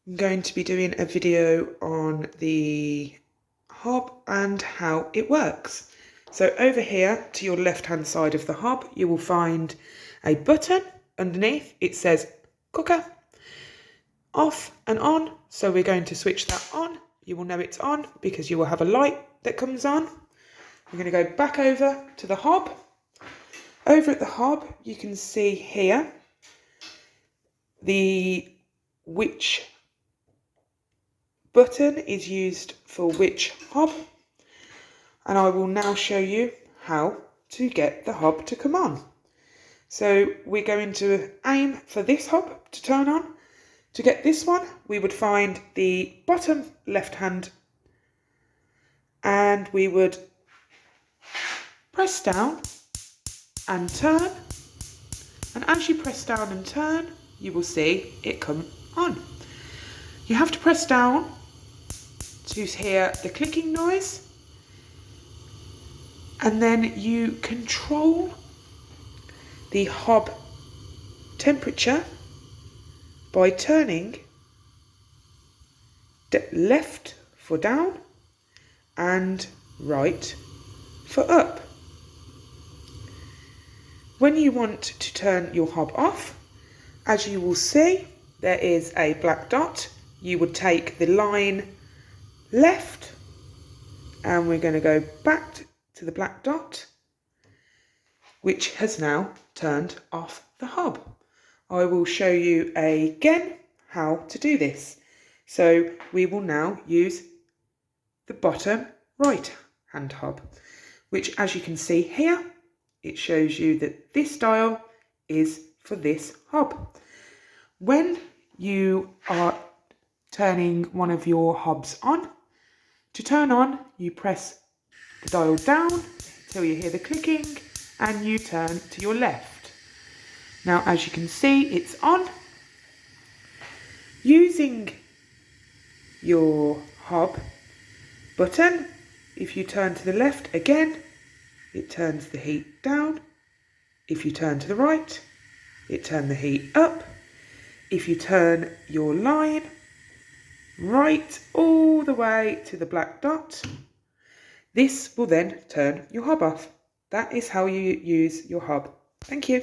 I'm going to be doing a video on the hob and how it works. So over here to your left hand side of the hob you will find a button. Underneath it says cooker, off and on, so we're going to switch that on. You will know it's on because you will have a light that comes on. We're going to go back over to the hob. Over at the hob you can see here which button is used for which hob, and I will now show you how to get the hob to come on. So we're going to aim for this hob to turn on. To get this one we would find the bottom left hand and we would press down and turn, and as you press down and turn you will see it come on. You have to press down to hear the clicking noise, and then you control the hob temperature by turning left for down and right for up. When you want to turn your hob off, as you will see there is a black dot. You would take the line left and we're going to go back to the black dot, which has now turned off the hob. I will show you again how to do this. So we will now use the bottom right hand hob, which as you can see here, it shows you that this dial is for this hob. When you are turning one of your hobs on, to turn on you press the dial down till you hear the clicking and you turn to your left. Now as you can see it's on. Using your hob button, if you turn to the left again it turns the heat down. If you turn to the right it turns the heat up. If you turn your line right all the way to the black dot, this will then turn your hob off. That is how you use your hob. Thank you.